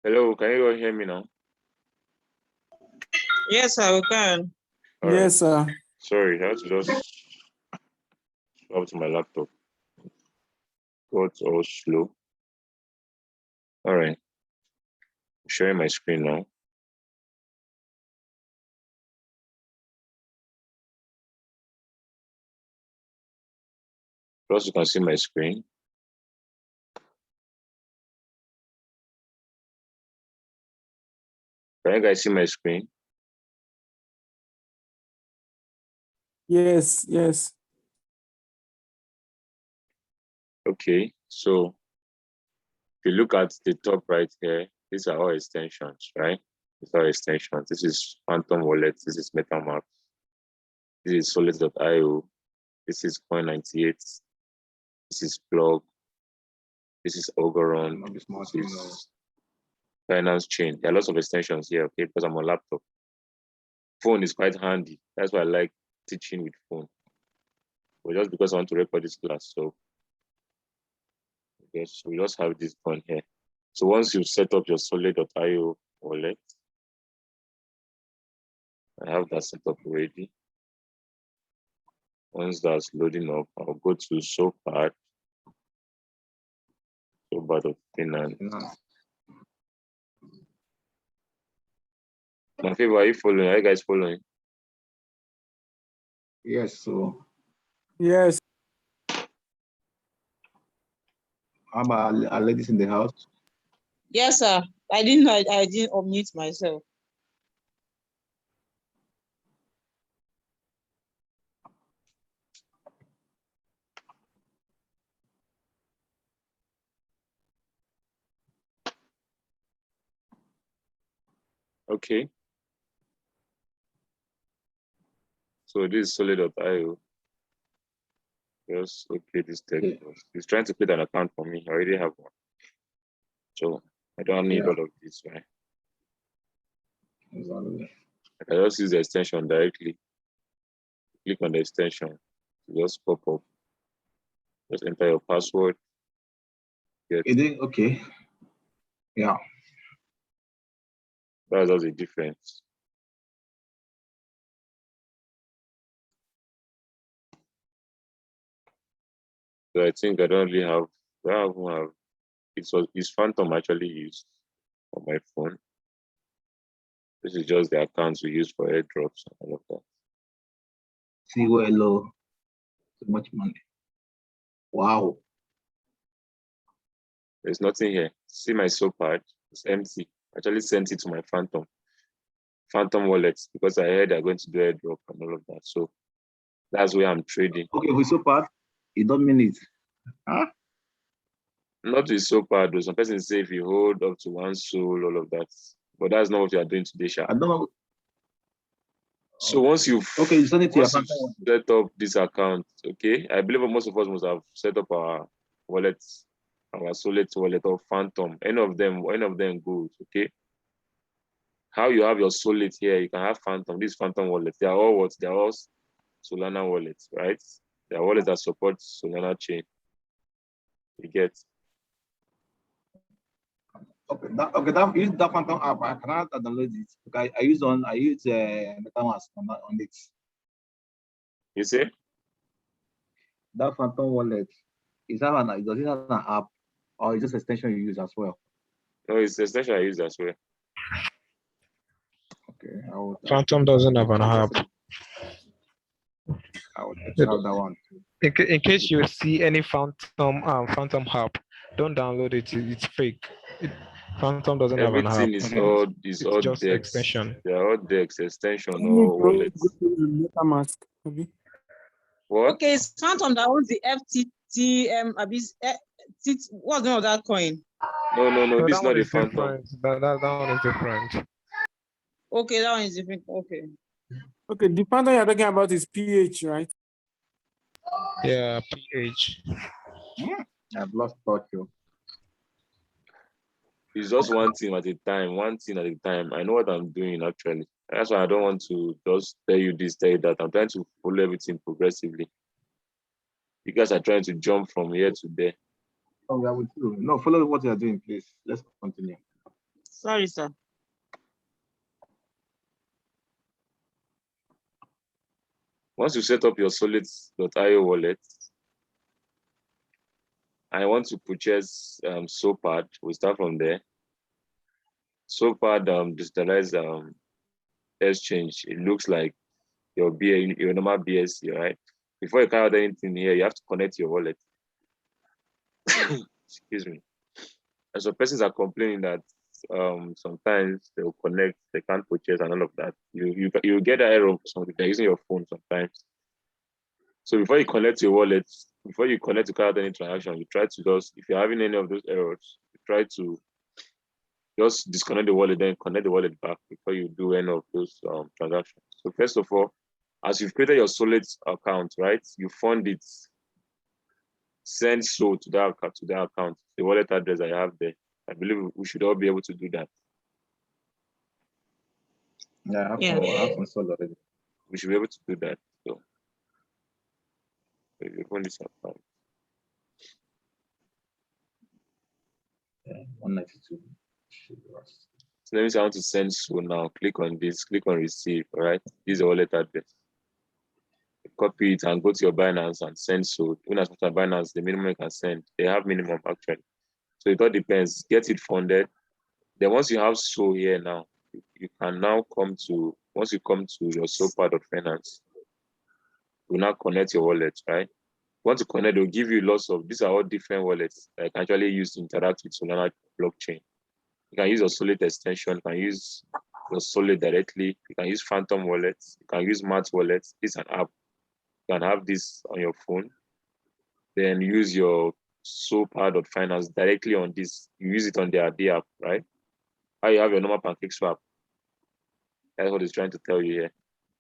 Hello, can you all hear me now? Yes, sir, we can. All right. Yes, sir. Sorry, I had to just swap to my laptop. Got all slow. All right. Sharing my screen now. Plus, you can see my screen. Can you guys see my screen? Yes, yes. Okay, so if you look at the top right here, these are all extensions, right? These are extensions. This is Phantom Wallet. This is MetaMask. This is Solid.io. This is Coin98. This is Plug. This is Oberon. This is Finance Chain. There are lots of extensions here, okay, because I'm on laptop. Phone is quite handy. That's why I like teaching with phone. But just because I want to record this class, so yes, we just have this one here. So once you set up your Solid.io wallet, I have that set up already. Once that's loading up, I'll go to Solpad.finance. My favorite, are you following? Are you guys following? Yes, so Yes. how about our ladies in the house? Yes, sir. I didn't know I didn't unmute myself. Okay. So this is Solid.io. Just okay, this text. He's trying to create an account for me. I already have one. So I don't need all of this, right? Exactly. I can just use the extension directly. Click on the extension. Just pop up. Just enter your password. Is it okay? Yeah. That's just the difference. So I think I don't really have. I don't have. It's Phantom actually used on my phone. This is just the accounts we use for airdrops and all of that. See where low. So much money. Wow. There's nothing here. See my Solpad, it's empty. I actually sent it to my Phantom wallets because I heard they're going to do airdrop and all of that. So that's where I'm trading. Okay, with Solpad, you don't mean it. Huh? Not with Solpad, though. Some persons say if you hold up to one soul, all of that. But that's not what you are doing today, Sha. I don't know. So once you've you send it to your set up this account, okay, I believe most of us must have set up our wallets, our Solid wallet or Phantom. Any of them goes, okay. How you have your Solid here, you can have Phantom. These Phantom wallets, they are all what? They are all Solana wallets, right? They are wallets that support Solana chain. You get. Okay, use that Phantom app. I cannot download it because I use MetaMask on it. You see? That Phantom wallet does it have an app or is just extension you use as well? No, it's the extension I use as well. Okay, Phantom doesn't have an app. I would check out that one too. In case you see any Phantom app, don't download it. It's fake. Phantom doesn't have an app. Everything is all just DEX. extension. They are all DEX extension or wallets. MetaMask. What? Okay, it's Phantom that owns the FTT. What's the name of that coin? No, this is not a Phantom. Different. That one is different. Okay, that one is different. Okay. Okay, the Phantom you're talking about is PH, right? Yeah, PH. I've lost touch. It's just one thing at a time, I know what I'm doing actually. That's why I don't want to just tell you this, tell you that. I'm trying to follow everything progressively. You guys are trying to jump from here to there. Oh, we are with you. No, follow what you are doing, please. Let's continue. Sorry, sir. Once you set up your solid.io wallet, I want to purchase Solpad. We start from there. Solpad digitalized exchange. It looks like your normal BSC, right? Before you carry out anything here, you have to connect your wallet. Excuse me. And so persons are complaining that sometimes they'll connect, they can't purchase and all of that. You get an error if they're using your phone sometimes. So before you connect your wallet, before you connect to carry out any transaction, you try to just, if you're having any of those errors, you try to just disconnect the wallet, then connect the wallet back before you do any of those transactions. So first of all, as you've created your Solid account, right? You fund it, send so to that account, the wallet address I have there. I believe we should all be able to do that. Yeah, Yeah. I have installed already. We should be able to do that. So if you open this account. Yeah, 192. So let me say I want to send so now. Click on this, click on receive, all right? This is the wallet address. Copy it and go to your Binance and send so. Even as much as Binance, the minimum you can send, they have minimum actually. So it all depends. Get it funded. Then once you have so here now, you can now come to, once you come to your Solpad.finance, you now connect your wallet, right? Once you connect, they'll give you lots of, these are all different wallets that you can actually use to interact with Solana blockchain. You can use your Solid extension, you can use your Solid directly, you can use Phantom wallets, you can use Mat wallets. It's an app. You can have this on your phone, then use your Solpad.finance directly on this. You use it on their app, right? How you have your normal pancake swap. That's what it's trying to tell you here.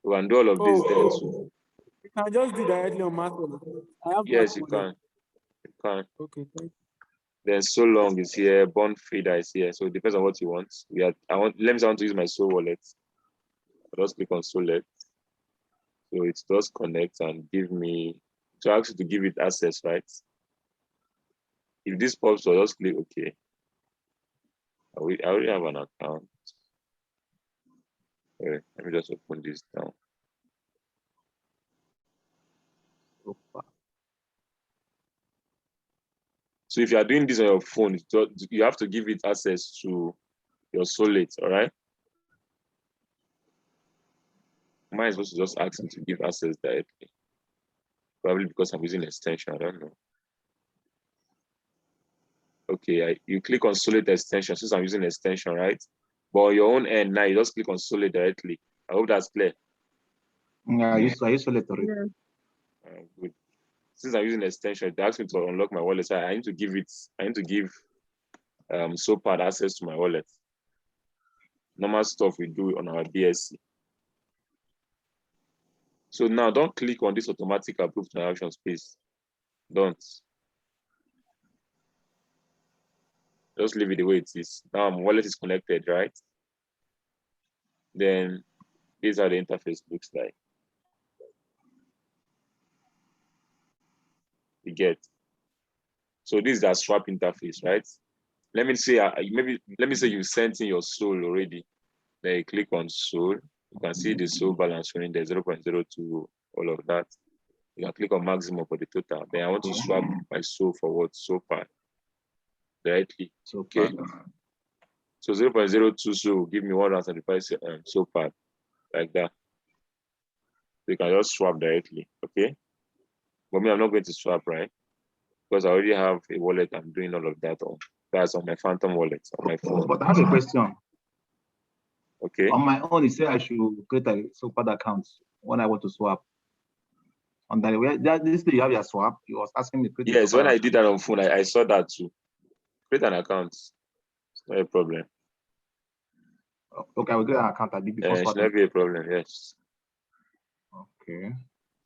You can do all of this there too. You can just do directly on Mac wallet. I have Yes, Mac you wallet. can. You can. Okay, thank you. Then so long is here, bond feeder is here. So it depends on what you want. Let me say I want to use my Sol wallet. I'll just click on Solid. So it does connect and give me, so actually to give it access, right? If this pops, I'll just click OK. I already have an account. Okay, let me just open this down. So if you are doing this on your phone, you have to give it access to your Solid, all right? Mine is supposed to just ask me to give access directly. Probably because I'm using extension, I don't know. Okay, you click on Solid extension since I'm using extension, right? But on your own end now, you just click on Solid directly. I hope that's clear. Yeah, I used Solid already. Yeah. Good. Since I'm using extension, they asked me to unlock my wallet. So I need to give Solpad access to my wallet. Normal stuff we do on our BSC. So now don't click on this automatic approved transaction space. Don't. Just leave it the way it is. Now my wallet is connected, right? Then this is how the interface looks like. You get. So this is the swap interface, right? Let me say you sent in your Sol already. Then you click on Sol. You can see the Sol balance showing there 0.02, all of that. You can click on maximum for the total. Then I want to swap my Sol for what? Solpad directly. Okay. So 0.02 so give me 175 Solpad like that. So you can just swap directly. Okay. But me, I'm not going to swap, right? Because I already have a wallet I'm doing all of that on. That's on my Phantom wallet on my phone. But I have a question. Okay. On my own, it said I should create a Solpad account when I want to swap. On this day you have your swap, he was asking me to create Yes, when I did that on phone, I saw that too. Create an account. It's not a problem. Okay, I will create an account I did before It should swapping. not be a problem, yes. Okay.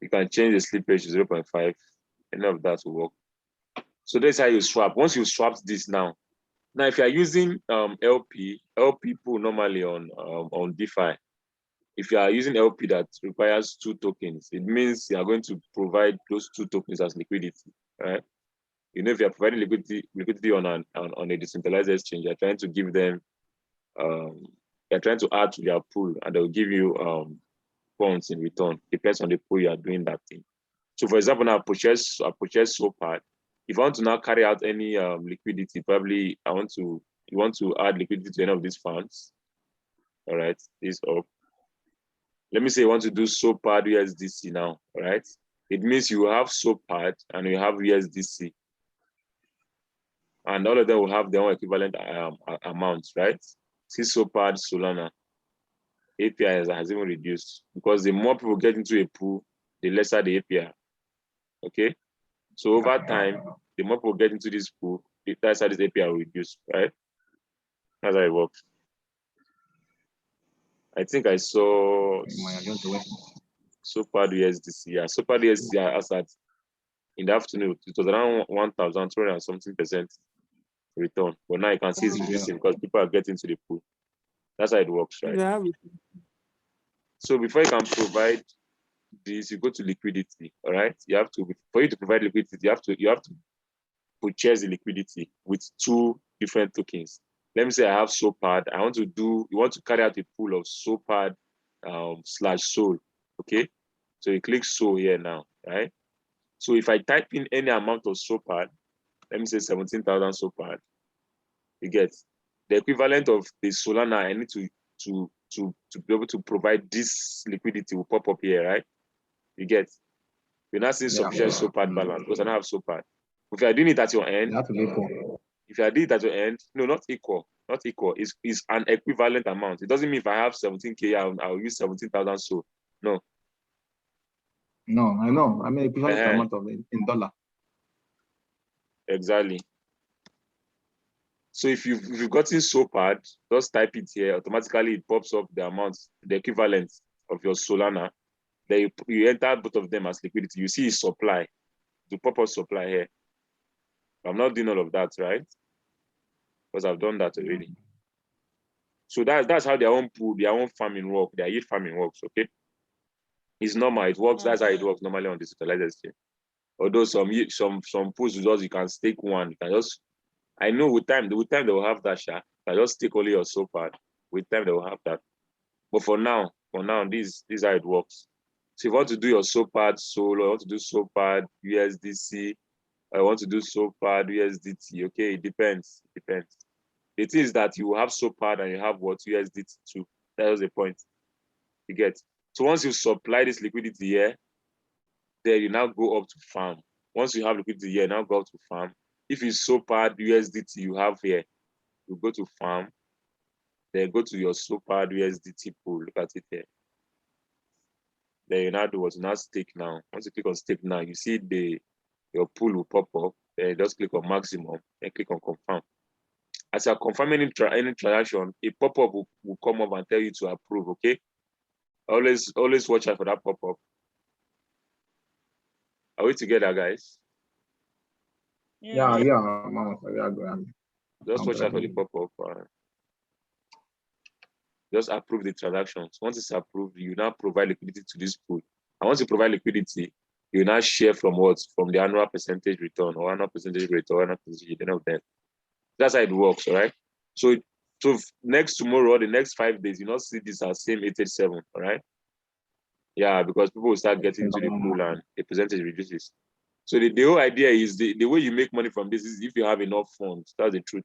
You can change the slippage to 0.5. Any of that will work. So that's how you swap. Once you swap this now if you are using LP pool normally on DeFi, if you are using LP that requires 2 tokens, it means you are going to provide those 2 tokens as liquidity, right? If you are providing liquidity on a decentralized exchange, you're trying to give them you're trying to add to their pool, and they'll give you funds in return. Depends on the pool you are doing that thing. So, for example, now I purchase Solpad. If I want to now carry out any liquidity, probably you want to add liquidity to any of these funds. All right, this up. Let me say you want to do Solpad USDC now. All right, it means you have Solpad and you have USDC, and all of them will have their own equivalent amounts, right? See Solpad Solana API has even reduced, because the more people get into a pool, the lesser the API. Okay, so over time, the more people get into this pool, the lesser this API will reduce, right? That's how it works. I think I saw Solpad USDC. Yeah, Solpad USDC as at in the afternoon, it was around 1,200 and something percent return. But now you can see it's reducing because people are getting to the pool. That's how it works, right? Yeah. So before you can provide this, you go to liquidity. All right, you have to, for you to provide liquidity, you have to purchase the liquidity with two different tokens. Let me say I have Solpad. You want to carry out a pool of Solpad / Sol. Okay, so you click Sol here now, right? So if I type in any amount of Solpad, let me say 17,000 Solpad, you get the equivalent of the Solana I need to be able to provide this liquidity will pop up here, right? You get, you're not seeing sufficient Solpad balance because I don't have Solpad. If you're doing it at your end, if you are doing it at your end, no, not equal. It's an equivalent amount. It doesn't mean if I have 17K, I'll use 17,000 so. No. No, I know. I mean, equivalent amount of in dollar. Exactly. So if you've gotten Solpad, just type it here. Automatically, it pops up the amount, the equivalent of your Solana. Then you enter both of them as liquidity. You see supply. To pop up supply here. I'm not doing all of that, right? Because I've done that already. So that's how their own pool, their own farming work, their yield farming works, okay? It's normal, it works, that's how it works normally on decentralized exchange. Although some pools you can stake one, you can just, I know with time they will have that share. You can just stake only your Solpad. With time they will have that. But for now, this is how it works. So if you want to do your Solpad Sol, or want to do Solpad USDC, I want to do Solpad USDT, okay? It depends. It is that you have Solpad and you have what USDT too. That was the point. You get. So once you supply this liquidity here, then you now go up to farm. Once you have liquidity here, now go up to farm. If it's Solpad USDT you have here, you go to farm, then go to your Solpad USDT pool. Look at it here. Then you now do what? You now stake now. Once you click on stake now, you see your pool will pop up. Then just click on maximum and click on confirm. As you're confirming any transaction, a pop-up will come up and tell you to approve, okay? Always watch out for that pop-up. Are we together, guys? Yeah. Just watch out for the pop-up. Just approve the transactions. Once it's approved, you now provide liquidity to this pool. And once you provide liquidity, you now share from what? From the annual percentage return or annual percentage rate or annual percentage of that. That's how it works, all right? So next tomorrow or the next 5 days, you not see this as same 887, all right? Yeah, because people will start getting to the pool and the percentage reduces. So the whole idea is the way you make money from this is if you have enough funds. That's the truth.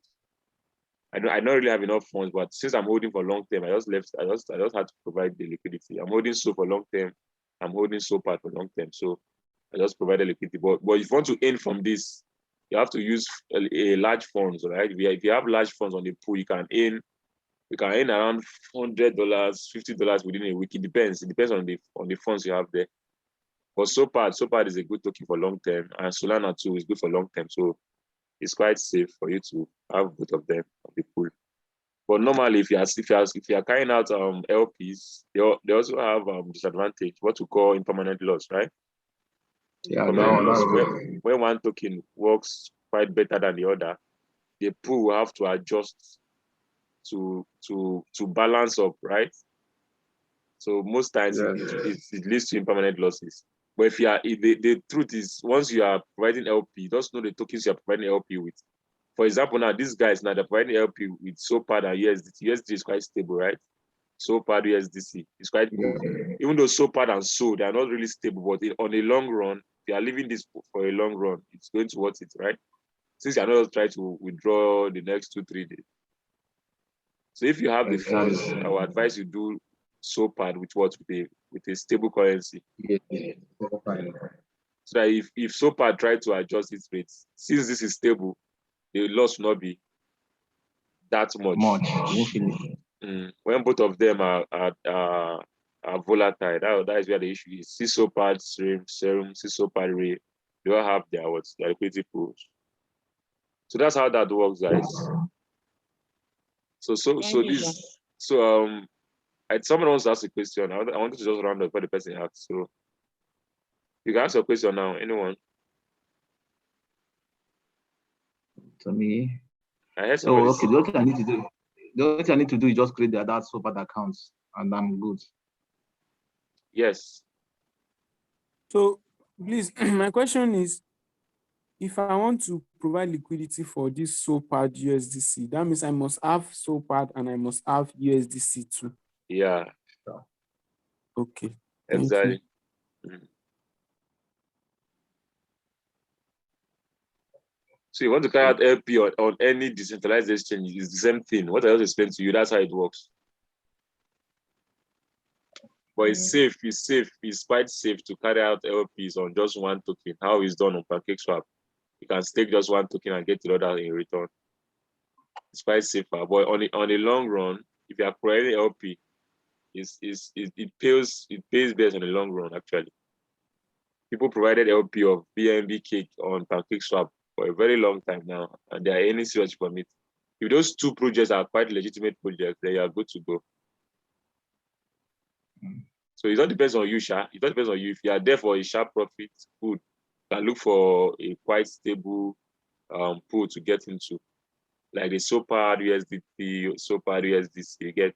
I don't really have enough funds, but since I'm holding for long term, I just had to provide the liquidity. I'm holding SO for long term. I'm holding Solpad for long term. So I just provided liquidity. But if you want to earn from this, you have to use a large funds, right? If you have large funds on the pool, you can earn around $100, $50 within a week. It depends. It depends on the funds you have there. But Solpad is a good token for long term, and Solana too is good for long term. So it's quite safe for you to have both of them on the pool. But normally, if you are carrying out LPs, they also have disadvantage, what we call impermanent loss, right? Yeah, when one token works quite better than the other, the pool will have to adjust to balance up, right? So most times it leads to impermanent losses. But if the truth is, once you are providing LP, just know the tokens you are providing LP with. For example, now these guys now they're providing LP with Solpad and USDT. USDT is quite stable, right? Solpad USDC is quite good. Even though Solpad and SOL, they are not really stable, but on a long run, if you are leaving this for a long run, it's going to worth it, right? Since you are not trying to withdraw the next 2-3 days. So if you have the funds, I would advise you do Solpad with what? With a stable currency. Yes. So that if Solpad try to adjust its rates, since this is stable, the loss will not be that much. When both of them are volatile, that is where the issue is. See Solpad, Serum, see Solpad Ray, they all have their liquidity pools. So that's how that works, guys. Someone wants to ask a question. I wanted to just round up what the person asked. So you can ask your question now. Anyone? To me. I heard So okay, the only thing I need to do is just create that Solpad accounts, and I'm good. Yes. So please, my question is, if I want to provide liquidity for this Solpad USDC, that means I must have Solpad and I must have USDC too. Yeah. Okay. Exactly. So you want to carry out LP on any decentralized exchange, it's the same thing. What I just explained to you, that's how it works. But it's safe, it's quite safe to carry out LPs on just one token, how it's done on PancakeSwap. You can stake just one token and get the other in return. It's quite safer. But on the long run, if you are providing LP, it pays best on the long run, actually. People provided LP of BNB cake on PancakeSwap for a very long time now, and they are earning serious from it. If those two projects are quite legitimate projects, then you are good to go. So it all depends on you, Sha. It all depends on you. If you are there for a sharp profit, good. You can look for a quite stable pool to get into, like the Solpad USDT, Solpad USDC. You get.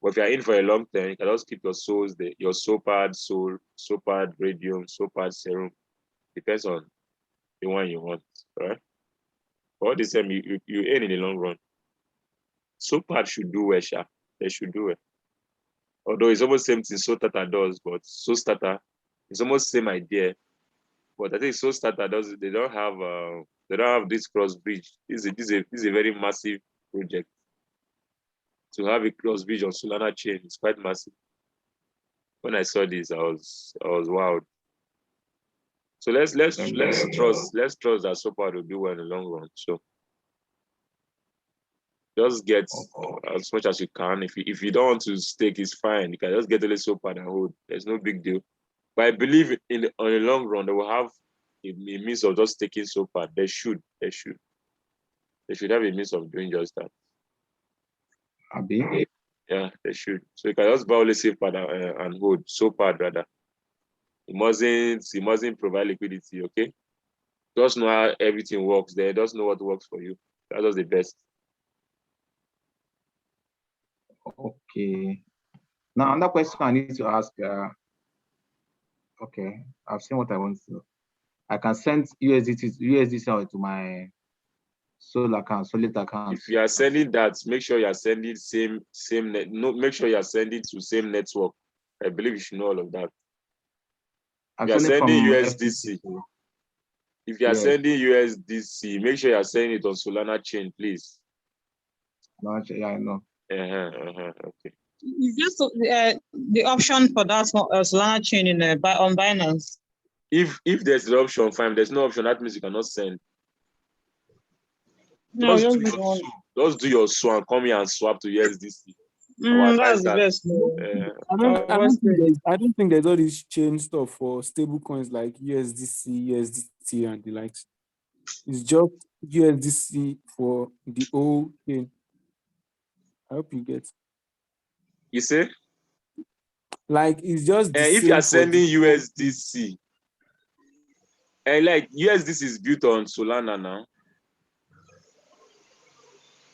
But if you are in for a long term, you can also keep your souls there. Your Solpad, Solpad Radium, Solpad Serum. Depends on the one you want, right? But all the same, you earn in the long run. Solpad should do well, Sha. They should do it. Although it's almost the same thing Soltata does, but Solstata, it's almost the same idea. But I think Solstata does. They don't have this cross bridge. This is a very massive project. To have a cross bridge on Solana chain is quite massive. When I saw this, I was wowed. So let's trust that Solpad will do well in the long run. So just get as much as you can. If you don't want to stake, it's fine. You can just get a little Solpad and hold. There's no big deal. But I believe on the long run, they will have a means of just taking Solpad. They should have a means of doing just that. Abi? Yeah, they should. So you can just buy only Solpad and hold Solpad rather. It mustn't provide liquidity. Okay, just know how everything works there. Just know what works for you. That's just the best. Okay. Now, another question I need to ask. Okay, I've seen what I want to. I can send USDT to my Sol account, Solid account. If you are sending that, make sure you are sending make sure you are sending to same network. I believe you should know all of that. I'm you are sending USDC. If you are sending USDC, make sure you are sending it on Solana chain, please. No, yeah, I know. Okay. Is just the option for that Solana chain on Binance? If there's an option, fine. If there's no option, that means you cannot send. No, just do your SWAP and come here and swap to USDC. That's the best. I don't think there's all this chain stuff for stable coins like USDC, USDT, and the likes. It's just USDC for the whole chain. I hope you get. You say? Like it's just the if you are sending USDC, and like USDC is built on Solana now.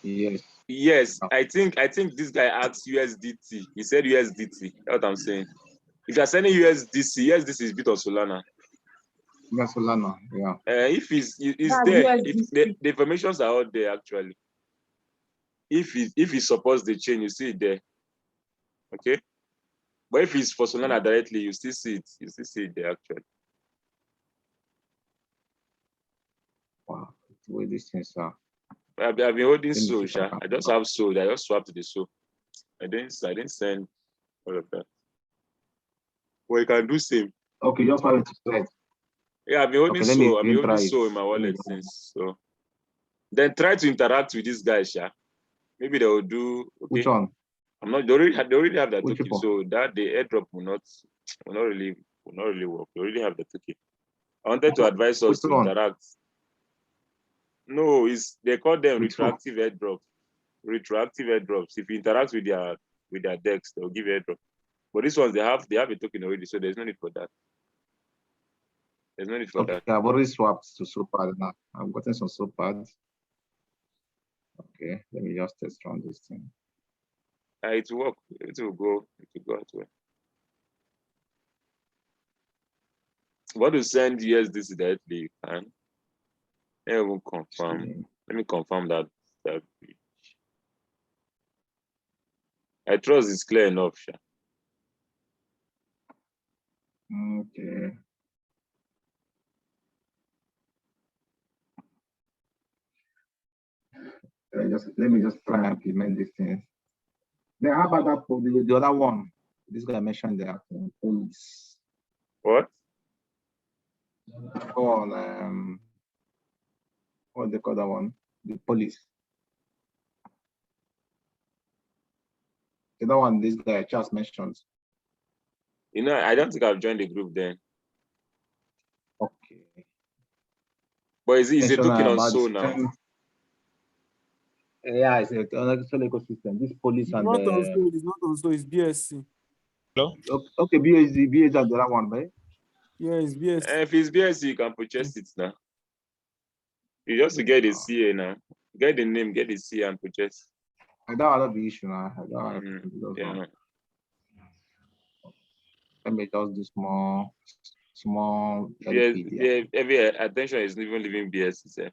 Yes. Yes, I think this guy asked USDT. He said USDT. That's what I'm saying. If you're sending USDC is built on Solana. That's Solana. Yeah. If it's That's there, if USDC. the informations are out there actually. If it supports the chain, you see it there. Okay. But if it's for Solana directly, you still see it. You still see it there actually. Wow. The way these things are. I've been holding Let me see SOL, if I Sha. can- I just have SOL. I just swapped to the SOL. I didn't send all of that. Well, you can do same. Okay, just have it to trade. Yeah, I've been holding Okay, let me SOL. I've been holding try it. SOL in my Let me wallet since. So then try to interact with these guys, Sha. Maybe they will do okay. Which one? I'm not. They already have that Which token, one? so that the airdrop will not really work. They already have the token. I wanted to advise us Which to one? interact. No, they call them Which one? retroactive airdrops. Retroactive airdrops. If you interact with their decks, they'll give you airdrop. But these ones they have a token already, so there's no need for that. There's no need for Okay, that. I've already swapped to Solpad now. I've gotten some Solpad. Okay, let me just test run this thing. It will work. It will go as well. What to send USDC directly, you can. Let me confirm. Let me confirm that. I trust it's clear enough, Sha. Okay. Let me just try and implement this thing. Then how about that for the other one? This guy mentioned that police. What? On what they call that one? The police. The other one this guy just mentioned. I don't think I've joined the group then. Okay. But is a token on about SOL now? Yeah, it's an ecosystem. This police It's and not on SOL, it's not on SOL, it's BSC. Hello? okay, BSD and the other one, right? Yeah, it's BSC. If it's BSC, you can purchase it now. You just get the CA now. Get the name, get the CA and purchase. I don't have the issue now. Yeah. Let me just do small Every attention is even leaving BSC. Sir.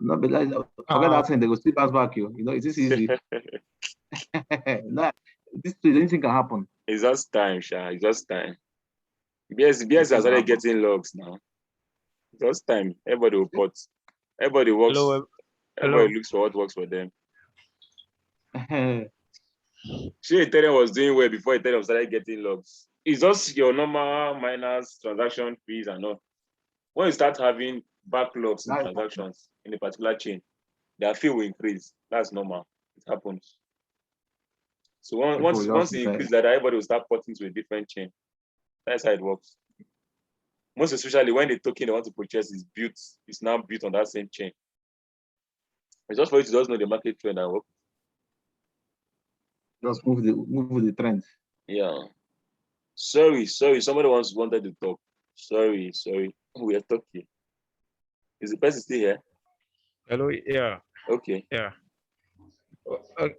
No, but forget that thing, they will still pass back you. You know, it is easy. No, anything can happen. It's just time, Sha. It's just time. BSC has started getting logs now. It's just time. Everybody will put. Everybody works. Everybody looks for what works for them. Ethereum was doing well before Ethereum started getting logs. It's just your normal miners, transaction fees, and all. When you start having backlogs in transactions in a particular chain, their fee will increase. That's normal. It happens. So once it increases that, everybody will start porting to a different chain. That's how it works. Most especially when the token they want to purchase is now built on that same chain. It's just for you to just know the market trend and work. Just move with the trend. Yeah. Sorry. Somebody wanted to talk. Sorry. We are talking. Is the person still here? Hello, yeah. Okay. Yeah.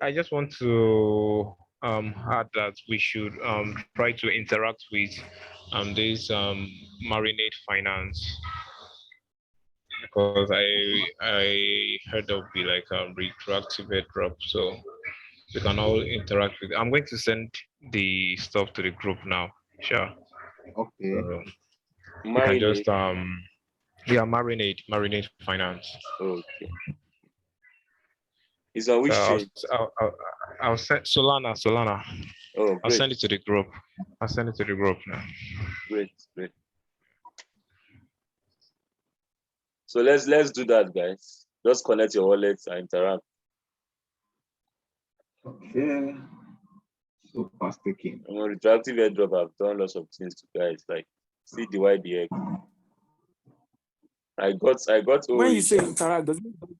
I just want to add that we should try to interact with this Marinate Finance, because I heard of be like a retroactive airdrop, so we can all interact with it. I'm going to send the stuff to the group now. Sure. Okay. You can just Marinate Finance. Okay. Is on which chain? I'll send Solana. Oh, great. I'll send it to the group. I'll send it to the group now. Great. So let's do that, guys. Just connect your wallets and interact. Okay. So fast taking. Retroactive airdrop, I've done lots of things to guys, like see the YDX. I got When you say interact, does it matter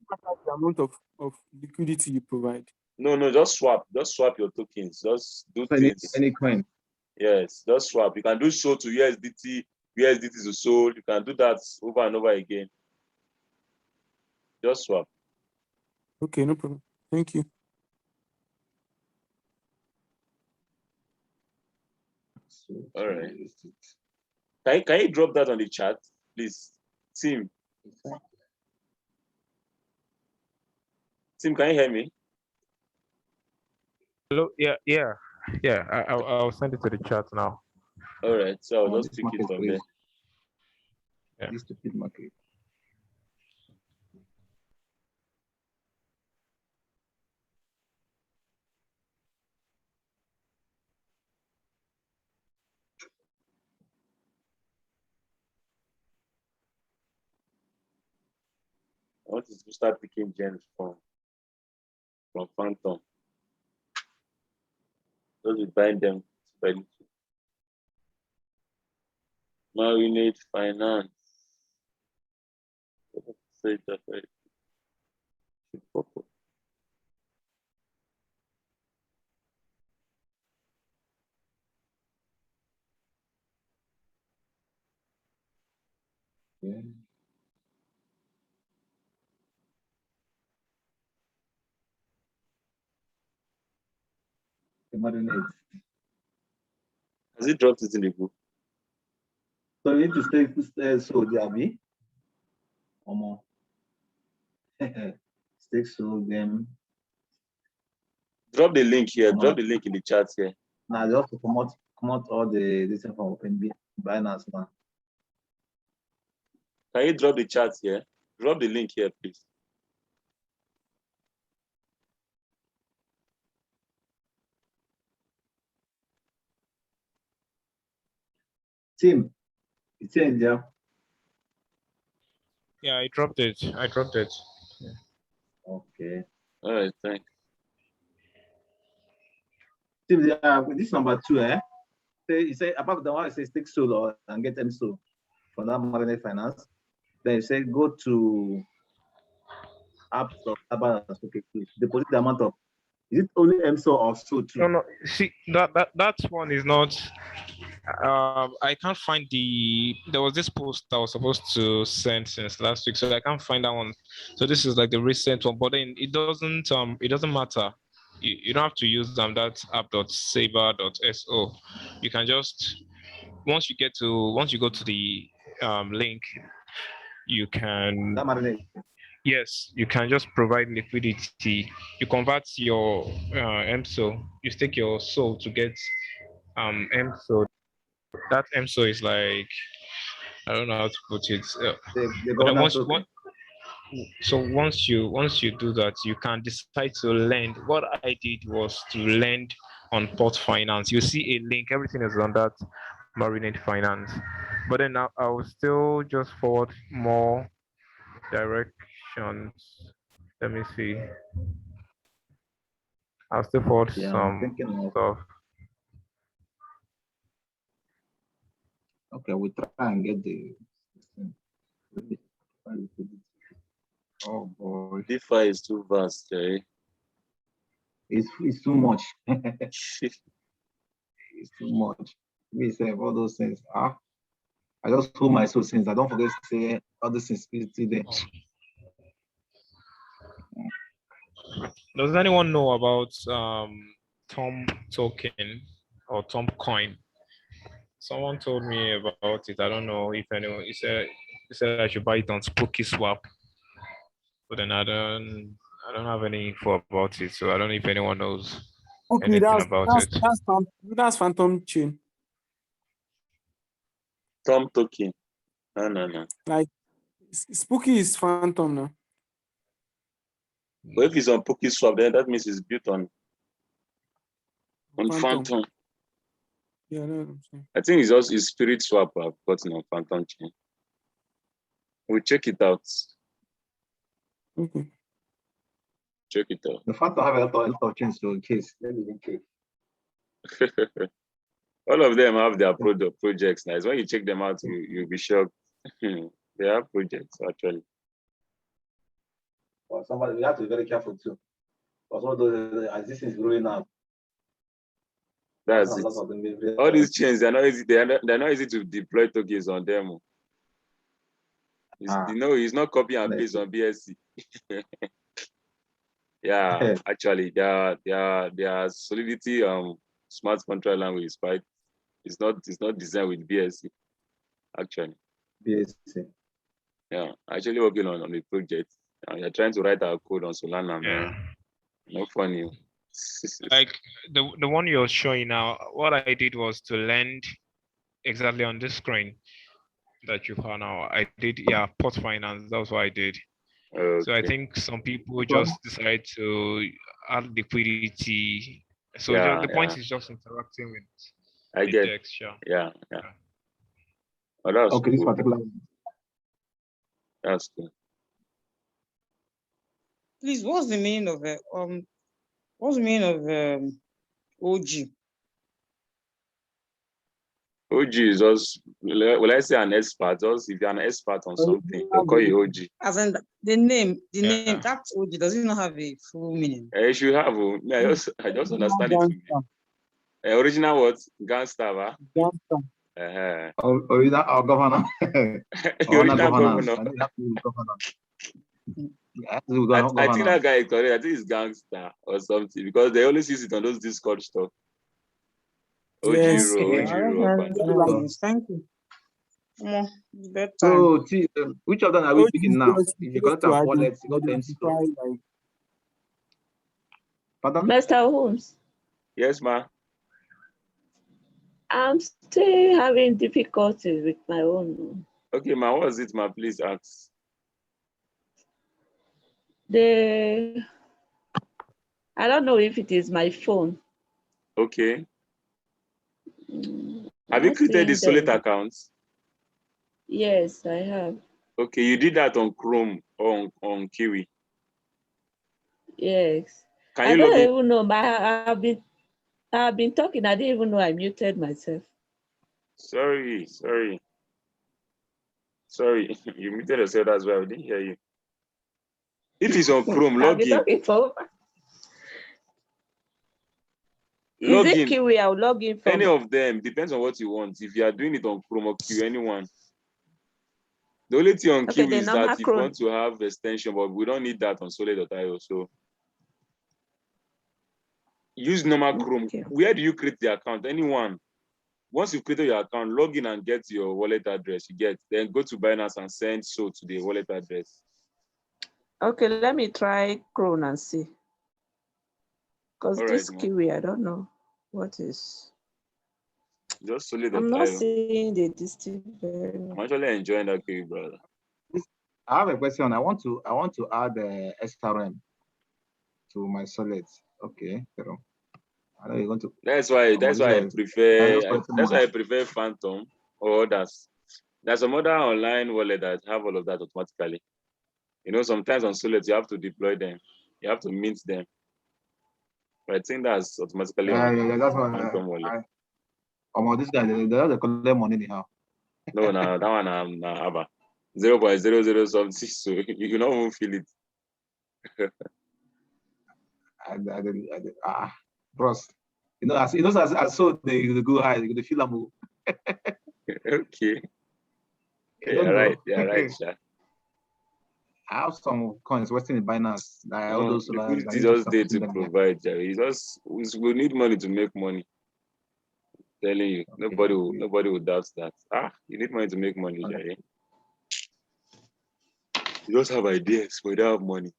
the amount of liquidity you provide? No, just swap. Just swap your tokens. Just do things. Any coin. Yes, just swap. You can do SOL to USDT, USDT to SOL. You can do that over and over again. Just swap. Okay, no problem. Thank you. All right. Can you drop that on the chat, please? Tim, can you hear me? Hello. Yeah. I'll send it to the chat now. All right, so I'll just This pick it market from crazy. there. Yeah. This stupid market. I want to start picking gems from Phantom. Just be buying them ready. Marinate Finance. Say that right. Yeah. The marinade. Has it dropped it in the book? So you need to stay so Jabi. Omo. Stake so them. Drop the link here. No. Drop the link in the chat here. Now just to come out all this from Binance now. Can you drop the chat here? Drop the link here, please. Tim, it's in there. Yeah, I dropped it. Okay. All right, thanks. Tim, this number 2, eh? You say above the one, it says take solo and get MSO for that Marinate Finance. Then you say go to apps of Solpad. Okay, please deposit the amount of. Is it only MSO or so too? No. See, that one is not. I can't find there was this post I was supposed to send since last week, so I can't find that one. So this is like the recent one, but then it doesn't matter. You don't have to use that app.saber.so. You can just once you go to the link, you can That Marinate. yes, you can just provide liquidity. You convert your MSO, you stake your soul to get MSO. That MSO is like I don't know how to put it. The But then governance token. once you do that, you can decide to lend. What I did was to lend on Port Finance. You see a link. Everything is on that Marinate Finance. But then I will still just forward more directions. Let me see. I'll still forward Yeah, I'm some thinking of. stuff. Okay, we try and get the. Oh boy, DeFi is too vast, eh? it's too much. It's too much. We say all those things. I just hold my soul since I don't forget to say all these things there. Does anyone know about Tom token or Tom coin? Someone told me about it. I don't know if anyone. He said I should buy it on Spooky Swap. But then I don't have any info about it, so I don't know if anyone knows Okay, anything about it. that's Phantom chain. Tom token. No. Like Spooky is Phantom now. But if it's on PokéSwap, then that means it's built on Phantom. Yeah, that's what I'm saying. I think it's also Spirit Swap I've gotten on Phantom chain. We'll check it out. Okay. The fact I have a lot of chains to case. Let me check. All of them have their projects. Nice. When you check them out, you'll be shocked. They have projects actually. Well, somebody we have to be very careful too. Because all those as this is growing up. That's it. All these chains, they're not easy. They're not easy to deploy tokens on them. It's not copy and paste on BSC. Yeah, actually, their Solidity smart contract language is quite. It's not designed with BSC. actually. BSc. Yeah, actually working on the project. And you're trying to write our code on Solana, man. No funny. Like the one you're showing now, what I did was to land exactly on this screen that you have now. I did, yeah, port finance. That's what I did. So I Okay. think some people Which one? just decide to add liquidity. So Yeah, the point yeah. is just interacting with I the get. text, yeah. Yeah, yeah. Oh, that's Okay, this cool. particular one. That's cool. Please, what's the meaning of OG? OG is just, will I say an expert? Just if you're an expert on something, they'll call you OG. As in the name, Yeah. that OG does it not have a full meaning? You should have. I just understand it. Original what? Gangster, huh? Uh-huh. Original or governor. Original governance. governor. I think that will governance. I think that guy is correct. I think it's gangster or something because they always use it on those Discord stuff. OG Yes. row, Okay, OG I don't row, up know. and down. Thank you. It's bedtime. So, which of them are we OG picking is now? just If you connect our wallets, you got them identify like Pardon? Mr. Holmes, Yes, ma. I'm still having difficulties with my own. Okay, ma. What was it, ma? Please ask. I don't know if it is my phone. Okay. I'm Have you not created the seeing Solid them. account? Yes, I have. Okay, you did that on Chrome or on Kiwi. Yes. Can I you don't log in? even know. I've been talking. I didn't even know I muted myself. Sorry. You muted yourself as well. I didn't hear you. If it's on Chrome, I've log been in. talking for. Is Log it in. Kiwi? I'll log in from. Any of them. Depends on what you want. If you are doing it on Chrome or Kiwi, anyone. The only thing on Okay, Kiwi the is normal that if you Chrome. want to have extension, but we don't need that on Solid.io. So use normal Chrome. Okay. Where do you create the account? Anyone. Once you've created your account, log in and get your wallet address. You get, then go to Binance and send so to the wallet address. Okay, let me try Chrome and see. Because this man. Kiwi, I don't know what is. Just Solid.io. I'm not seeing the distinct very well. I'm actually enjoying that Kiwi, brother. I have a question. I want to add SRM to my Solid. Okay, I know you're going to. That's why I prefer Phantom or others. There's some other online wallet that have all of that automatically. You know, sometimes on Solid you have to deploy them, you have to mint them. But I think that's automatically on that's what Phantom wallet. this guy they collect money anyhow. No, that one I'm ABA 0.00 something, so you don't even feel it. Bros, as so they go high, they feel them. Okay. Yeah, right, sure. I have some coins waiting in Binance. All those liquidity just there to provide, Jerry. We need money to make money. I'm telling you, okay. Nobody will doubt that. You need money to make money, Jerry. You just have ideas, but you don't have money.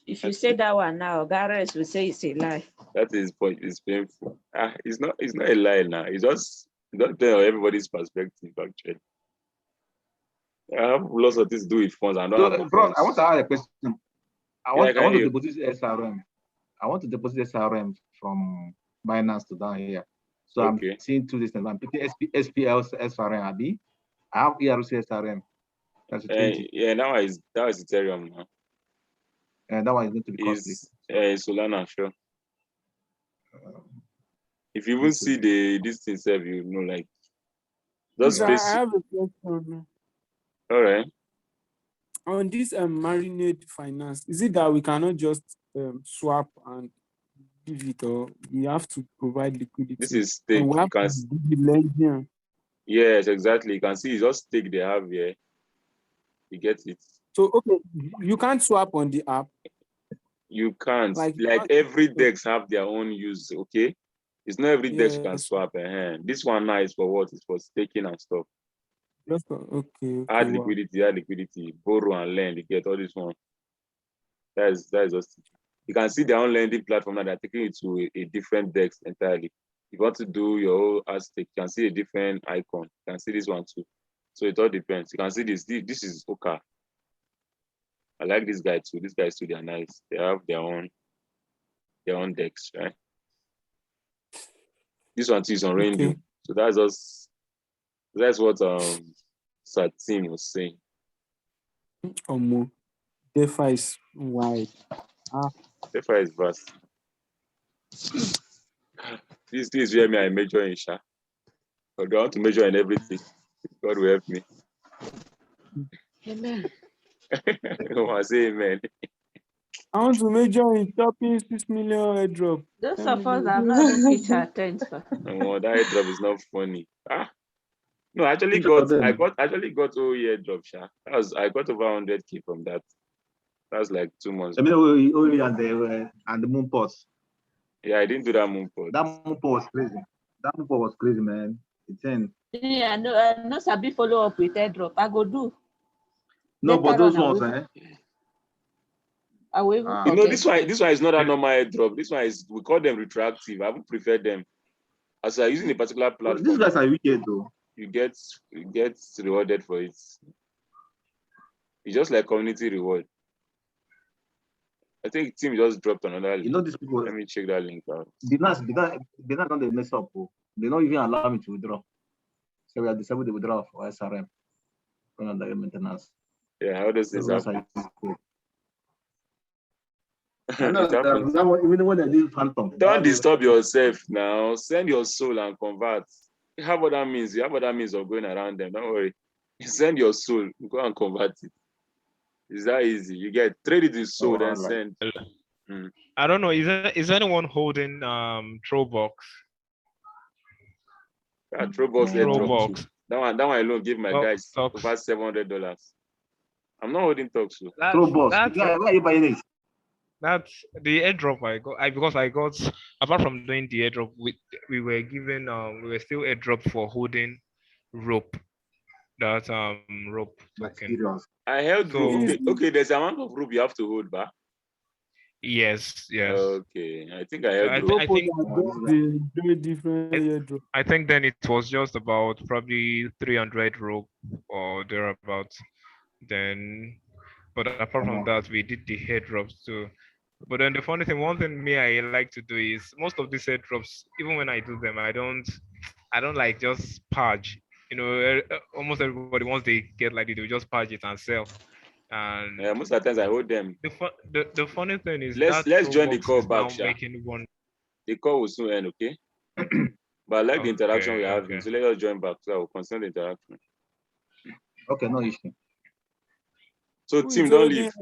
If you say that one now, Gareth will say it's a lie. That is point. It's painful. It's not a lie now. It's just don't tell everybody's perspective, actually. I have lots of things to do with funds. I don't have bro, funds. I want to ask a question. I want to deposit SRM. I want to deposit SRM from Binance to down here. So okay. I'm seeing two things. I'm picking SPL SRM. I have ERC SRM. That's 20. Yeah, that is Ethereum now. And that one is going to be costly. Solana, sure. If you even see this thing itself, you know, like just I have a question. All right. On this marinade finance, is it that we cannot just swap and give it, or we have to provide liquidity? This is stake. You can lending. Yes, exactly. You can see it's just stake they have here. You get it. So okay, you can't swap on the app. You can't. Like every DEX have their own use. Okay, it's not every DEX you can swap. This one now is for what? It's for staking and stuff. Just okay. Add Wow. liquidity, borrow and lend. You get all this one. That is just. You can see their own lending platform now. They're taking it to a different desk entirely. If you want to do your own Aztec, you can see a different icon. You can see this one too. So it all depends. You can see this. This is Oka. I like this guy too. These guys too, they're nice. They have their own decks, right? This one too is on Rainbow. Okay. So that's what Satin was saying. DeFi is wide. DeFi is vast. This is where me I major in Sha. But I want to major in everything. God will help me. Amen. I say amen. I want to major in topping 6 million airdrop. Those 10 of us million. that have not done teacher attend. No, that airdrop is not funny. No, I actually Which of them? got OE airdrop, Sha. I got over 100K from that. That's like 2 months. I mean, only and the moon pots. Yeah, I didn't do that moon pot. That moon pot was crazy. That moon pot was crazy, man. It's in. Yeah, no sabi follow up with airdrop. I go do. No, but Later those on, ones, I will even Ah. You know, forget. this one is not a normal airdrop. This one is, we call them retroactive. I would prefer them. As I'm using a particular These platform, guys are wicked though. you get rewarded for it. It's just like community reward. I think team just dropped another link. You know, these people, Let me check that link out. they're not going to mess up. Oh. They don't even allow me to withdraw. So we are disabled the withdrawal for SRM. On the maintenance. Yeah, how does this So happen? I know It happens. even when I did Phantom. Don't disturb yourself now. Send your soul and convert. You have what that means. You have other means of going around them. Don't worry. Send your soul. Go and convert it. It's that easy. You get trade it in soul, then send. I don't know. Is anyone holding Throwbox? Throwbox airdrop too. That one alone give my guys Talks. over $700. I'm not holding talks. So. Throwbox. Yeah, why are you buying it? That's the airdrop I got. Because I got, apart from doing the airdrop, we were given we were still airdrop for holding rope. That rope token. I held rope. Okay, there's an amount of rope you have to hold back. Yes. Okay, I think I held So rope. I think then it was just about probably 300 rope or thereabouts. Then, but apart from that, we did the airdrops too. But then the funny thing, one thing I like to do is most of these airdrops, even when I do them, I don't like just purge. You know, almost everybody once they get like it, they'll just purge it and sell. And yeah, most of the times I hold them. The funny thing is let's join the call back, Sha. Making one. The call will soon end, okay? But I like the interaction we're having, so let us join back so I will continue the interaction. Okay, no issue. So team, don't leave.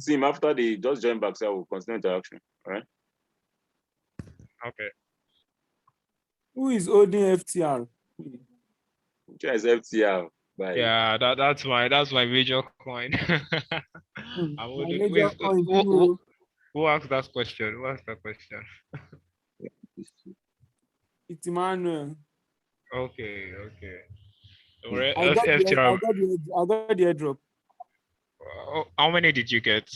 Team, after they just join back, so I will continue interaction. All right. Okay. Who is holding FTR? Which is FTR? Bye. Yeah, that's my major coin. Who asked that question? Who asked that question? It's Emmanuel. Okay. I got the airdrop. How many did you get?